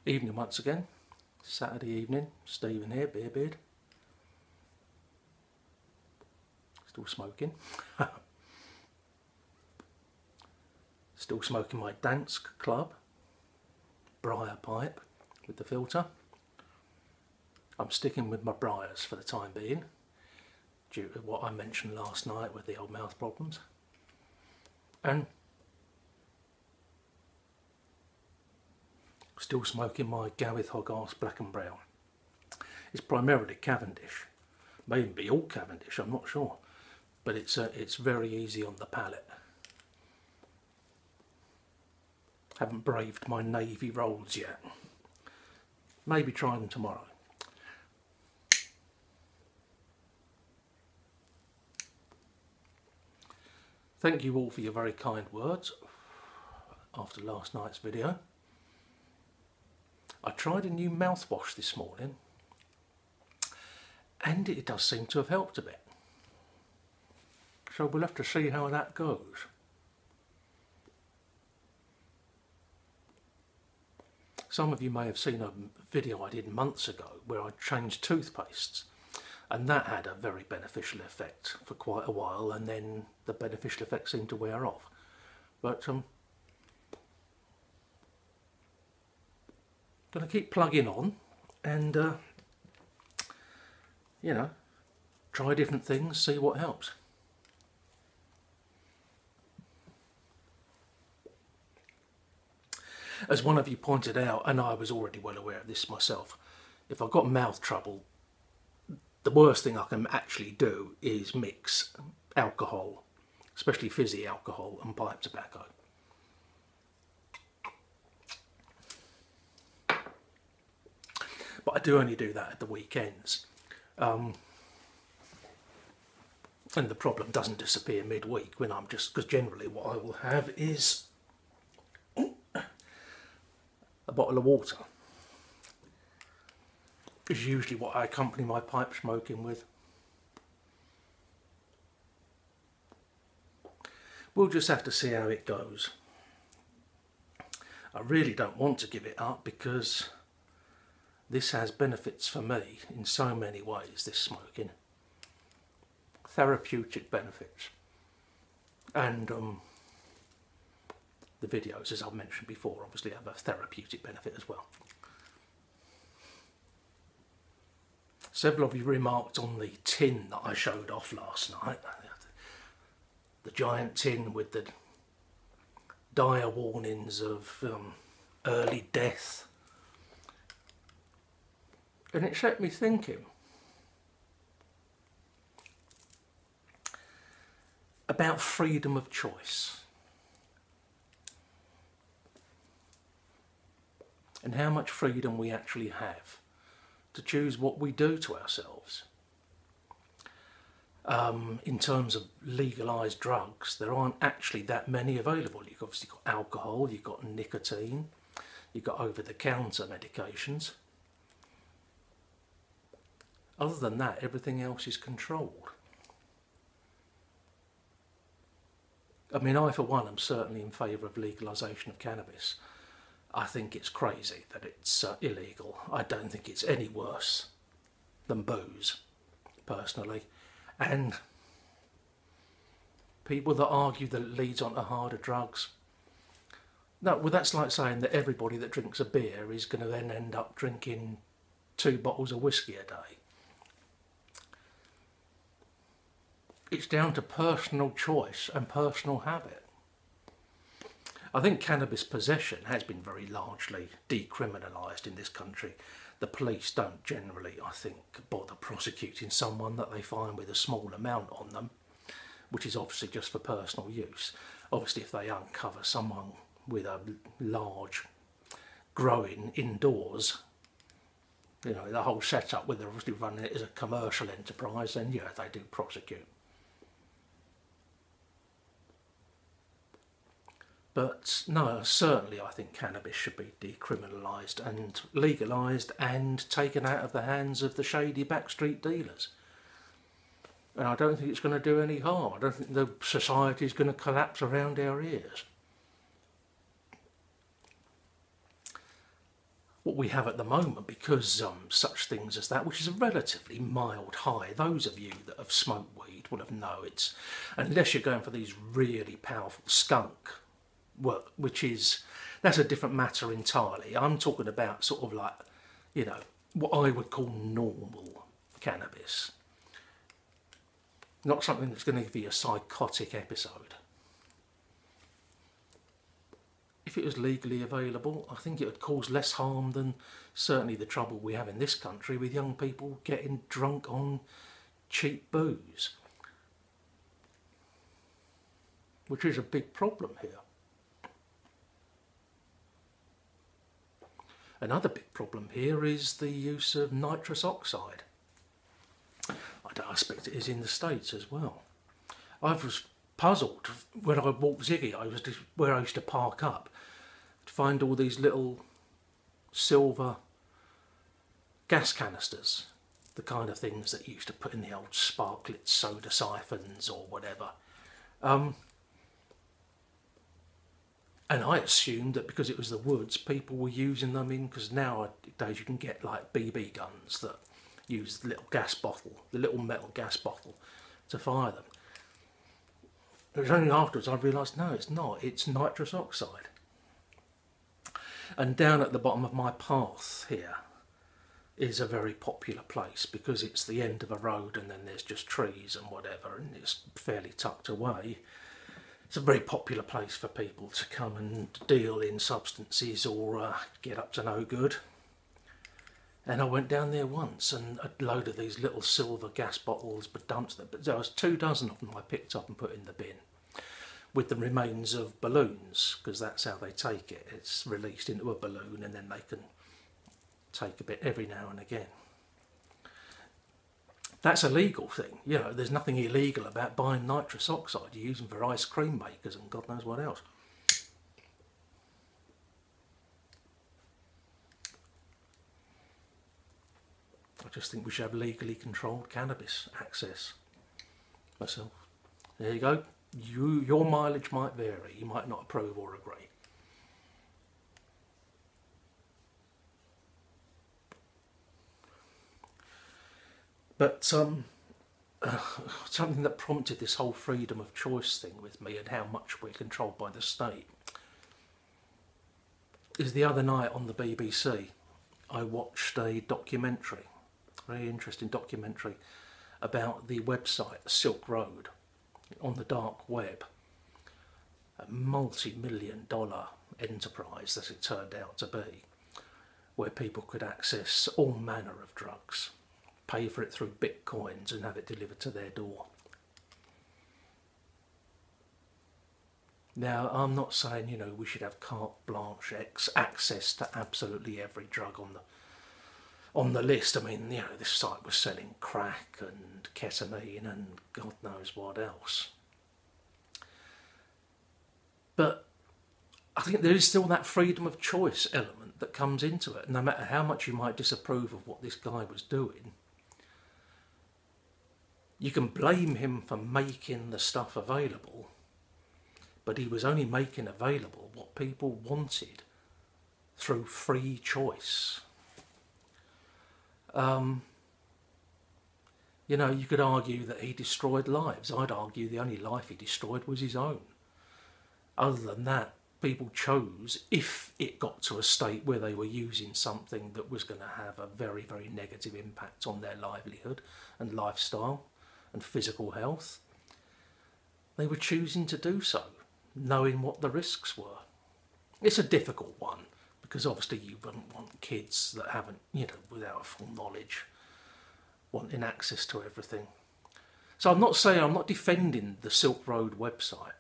Evening once again, Saturday evening, Stephen here, Beard. Still smoking. Still smoking my Dansk Club briar pipe with the filter. I'm sticking with my briars for the time being, due to what I mentioned last night with the old mouth problems. And still smoking my Gawith Hogarth Black and Brown. It's primarily Cavendish, may even be all Cavendish, I'm not sure, but it's very easy on the palate. Haven't braved my navy rolls yet. Maybe try them tomorrow. Thank you all for your very kind words after last night's video. I tried a new mouthwash this morning and it does seem to have helped a bit. So we'll have to see how that goes. Some of you may have seen a video I did months ago where I changed toothpastes, and that had a very beneficial effect for quite a while, and then the beneficial effect seemed to wear off. But going to keep plugging on and you know, try different things, see what helps. As one of you pointed out, and I was already well aware of this myself, if I've got mouth trouble, the worst thing I can actually do is mix alcohol, especially fizzy alcohol, and pipe tobacco. But I do only do that at the weekends. And the problem doesn't disappear midweek when I'm just, because generally what I will have is a bottle of water. Is usually what I accompany my pipe smoking with. We'll just have to see how it goes. I really don't want to give it up because this has benefits for me in so many ways, this smoking. Therapeutic benefits. And the videos, as I've mentioned before, obviously have a therapeutic benefit as well. Several of you remarked on the tin that I showed off last night. The giant tin with the dire warnings of early death. And it set me thinking about freedom of choice and how much freedom we actually have to choose what we do to ourselves. In terms of legalised drugs, there aren't actually that many available. You've obviously got alcohol, you've got nicotine, you've got over-the-counter medications. Other than that, everything else is controlled. I mean, I for one am certainly in favour of legalisation of cannabis. I think it's crazy that it's illegal. I don't think it's any worse than booze, personally. And people that argue that it leads on to harder drugs, no, well, that's like saying that everybody that drinks a beer is going to then end up drinking 2 bottles of whiskey a day. It's down to personal choice and personal habit. I think cannabis possession has been very largely decriminalised in this country. The police don't generally, I think, bother prosecuting someone that they find with a small amount on them, which is obviously just for personal use. Obviously, if they uncover someone with a large growing indoors, you know, the whole setup where they're obviously running it as a commercial enterprise, then yeah, they do prosecute. But no, certainly I think cannabis should be decriminalised and legalised and taken out of the hands of the shady backstreet dealers. And I don't think it's going to do any harm. I don't think the society is going to collapse around our ears. what we have at the moment, because such things as that, which is a relatively mild high, those of you that have smoked weed will have known it's, unless you're going for these really powerful skunk, well, that's a different matter entirely. I'm talking about sort of like, you know, what I would call normal cannabis. Not something that's going to give you a psychotic episode. If it was legally available, I think it would cause less harm than certainly the trouble we have in this country with young people getting drunk on cheap booze, which is a big problem here. Another big problem here is the use of nitrous oxide. I expect it is in the States as well. I was puzzled when I walked Ziggy, where I used to park up, to find all these little silver gas canisters, the kind of things that you used to put in the old sparklet soda siphons or whatever. And I assumed that because it was the woods, people were using them because nowadays you can get like BB guns that use the little gas bottle, the little metal gas bottle, to fire them. It was only afterwards I realised, no, it's not, it's nitrous oxide. And down at the bottom of my path here is a very popular place because it's the end of a road and then there's just trees and whatever, and it's fairly tucked away. It's a very popular place for people to come and deal in substances or get up to no good. And I went down there once and a load of these little silver gas bottles were dumped there. But there was 24 of them I picked up and put in the bin with the remains of balloons, because that's how they take it. It's released into a balloon and then they can take a bit every now and again. That's a legal thing. You know, there's nothing illegal about buying nitrous oxide. You use them for ice cream makers and God knows what else. I just think we should have legally controlled cannabis access myself. There you go. Your mileage might vary. You might not approve or agree. But something that prompted this whole freedom of choice thing with me and how much we're controlled by the state is the other night on the BBC I watched a documentary, a very interesting documentary about the website Silk Road on the dark web, a multi-million-dollar enterprise that it turned out to be, where people could access all manner of drugs, pay for it through bitcoins and have it delivered to their door. Now, I'm not saying, you know, we should have carte blanche access to absolutely every drug on the list. I mean, you know, this site was selling crack and ketamine and God knows what else. But I think there is still that freedom of choice element that comes into it. No matter how much you might disapprove of what this guy was doing, you can blame him for making the stuff available, but he was only making available what people wanted through free choice. You know, you could argue that he destroyed lives. I'd argue the only life he destroyed was his own. Other than that, people chose, if it got to a state where they were using something that was going to have a very, very negative impact on their livelihood and lifestyle and physical health, they were choosing to do so, knowing what the risks were. It's a difficult one, because obviously you wouldn't want kids that haven't, you know, without full knowledge, wanting access to everything. So I'm not defending the Silk Road website,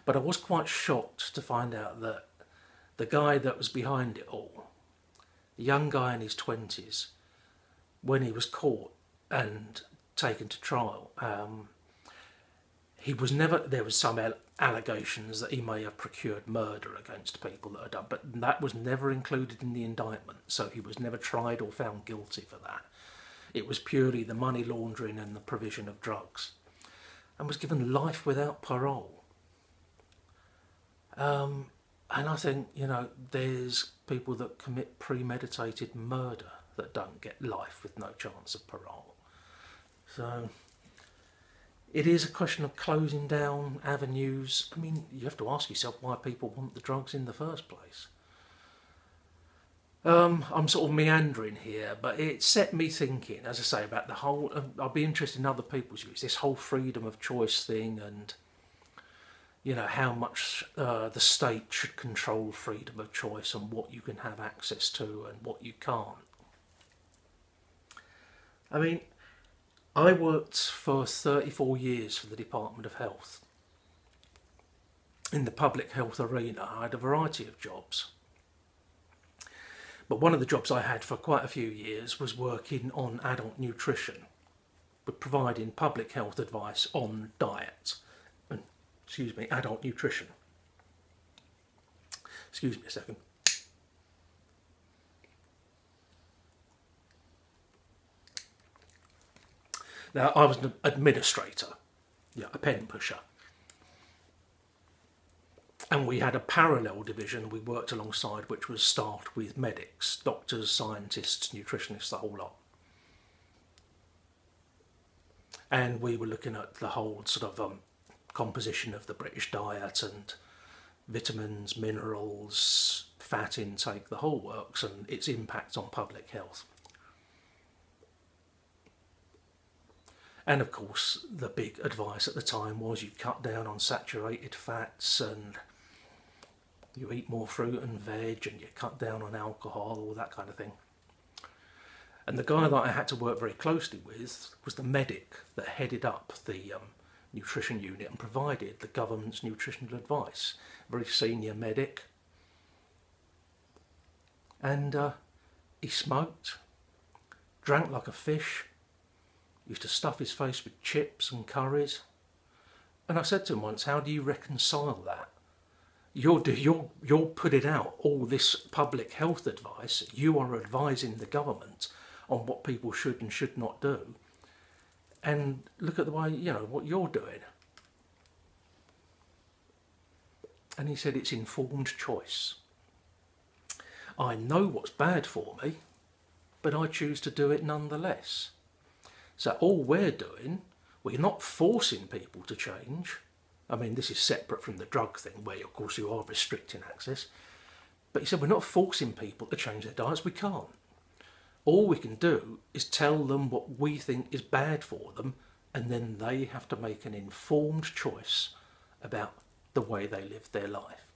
but I was quite shocked to find out that the guy that was behind it all, a young guy in his 20s, when he was caught and taken to trial, there was some allegations that he may have procured murder against people that had done, but that was never included in the indictment, so he was never tried or found guilty for that. It was purely the money laundering and the provision of drugs, and was given life without parole. And I think, you know, there's people that commit premeditated murder that don't get life with no chance of parole. So it is a question of closing down avenues. I mean, you have to ask yourself why people want the drugs in the first place. I'm sort of meandering here, but it set me thinking, as I say, about the whole, I'll be interested in other people's views, this whole freedom of choice thing, and, you know, how much the state should control freedom of choice and what you can have access to and what you can't. I mean, I worked for 34 years for the Department of Health. In the public health arena, I had a variety of jobs. But one of the jobs I had for quite a few years was working on adult nutrition, with providing public health advice on diet and, adult nutrition. Excuse me a second. Now, I was an administrator, a pen pusher. And we had a parallel division we worked alongside, which was staffed with medics, doctors, scientists, nutritionists, the whole lot. And we were looking at the whole sort of composition of the British diet and vitamins, minerals, fat intake, the whole works, and its impact on public health. And of course, the big advice at the time was you cut down on saturated fats and you eat more fruit and veg and you cut down on alcohol, all that kind of thing. And the guy that I had to work very closely with was the medic that headed up the nutrition unit and provided the government's nutritional advice. Very senior medic. And he smoked, drank like a fish, used to stuff his face with chips and curries. And I said to him once, how do you reconcile that? You're putting out all this public health advice, you are advising the government on what people should and should not do, and look at the way, you know, what you're doing. And he said it's informed choice. I know what's bad for me, but I choose to do it nonetheless. So all we're doing, we're not forcing people to change. I mean, this is separate from the drug thing, where of course you are restricting access. But he said, we're not forcing people to change their diets, we can't. All we can do is tell them what we think is bad for them, and then they have to make an informed choice about the way they live their life.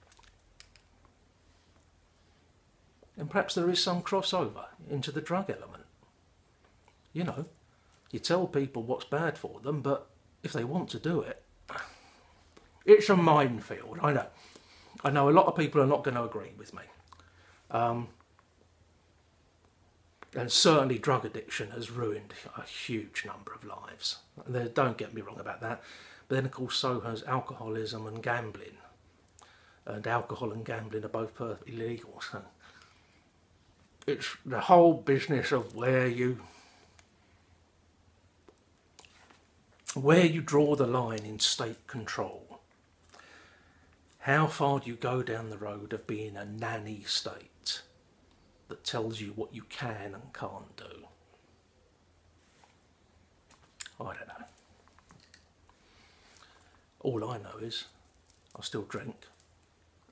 And perhaps there is some crossover into the drug element. You know, you tell people what's bad for them, but if they want to do it, it's a minefield, I know. I know a lot of people are not going to agree with me. And certainly drug addiction has ruined a huge number of lives. Don't get me wrong about that. But then of course so has alcoholism and gambling. And alcohol and gambling are both perfectly legal. So it's the whole business of where you draw the line in state control. How far do you go down the road of being a nanny state that tells you what you can and can't do? I don't know. All I know is I still drink,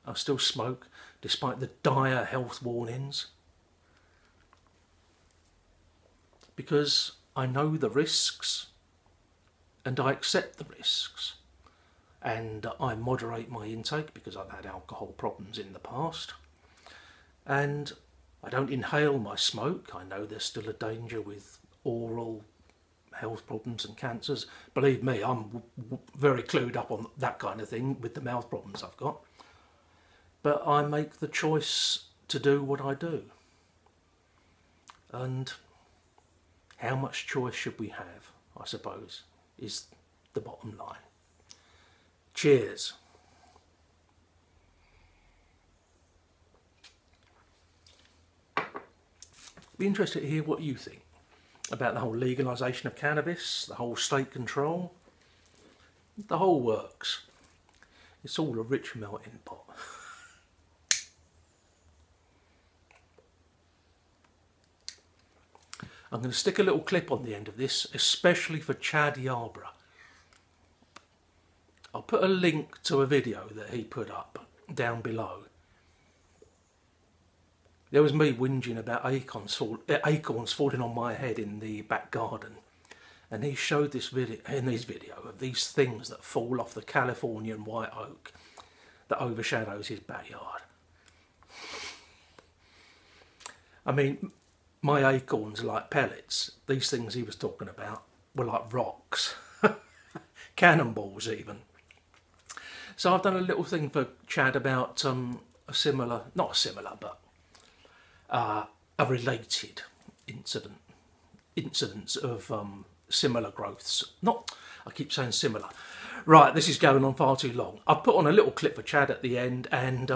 I still smoke, despite the dire health warnings. Because I know the risks and I accept the risks. And I moderate my intake because I've had alcohol problems in the past. And I don't inhale my smoke. I know there's still a danger with oral health problems and cancers. Believe me, I'm very clued up on that kind of thing with the mouth problems I've got. But I make the choice to do what I do. And how much choice should we have, I suppose, is the bottom line. Cheers. Be interested to hear what you think about the whole legalisation of cannabis, the whole state control, the whole works. It's all a rich melting pot. I'm going to stick a little clip on the end of this, especially for Chad Yarborough. I'll put a link to a video that he put up down below. There was me whinging about acorns falling on my head in the back garden, and he showed this video of these things that fall off the Californian white oak that overshadows his backyard. I mean, my acorns are like pellets. These things he was talking about were like rocks, cannonballs even. So I've done a little thing for Chad about a similar, not a similar, but a related incidents of similar growths. I keep saying similar. Right, this is going on far too long. I've put on a little clip for Chad at the end, and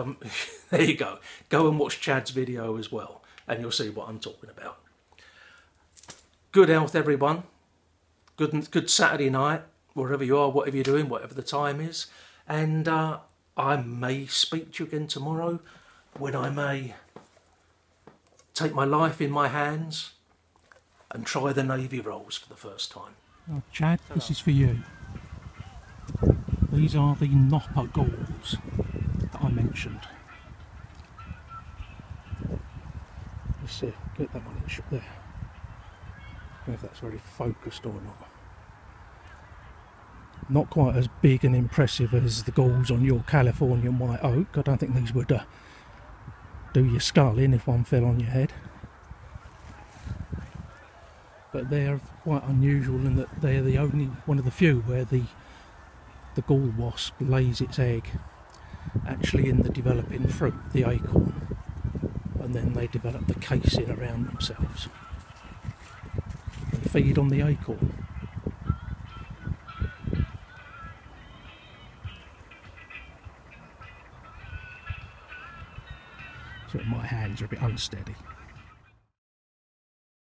there you go. Go and watch Chad's video as well, and you'll see what I'm talking about. Good health, everyone. Good Saturday night, wherever you are, whatever you're doing, whatever the time is. And I may speak to you again tomorrow, when I may take my life in my hands and try the Navy rolls for the first time. Oh, Chad, this is for you. These are the Nopper galls that I mentioned. Let's see, get that one in shot there. I don't know if that's very focused or not. Not quite as big and impressive as the galls on your Californian white oak. I don't think these would do your skull in if one fell on your head. But they're quite unusual in that they're the only one of the few where the gall wasp lays its egg actually in the developing fruit, the acorn, and then they develop the casing around themselves and feed on the acorn. So my hands are a bit unsteady.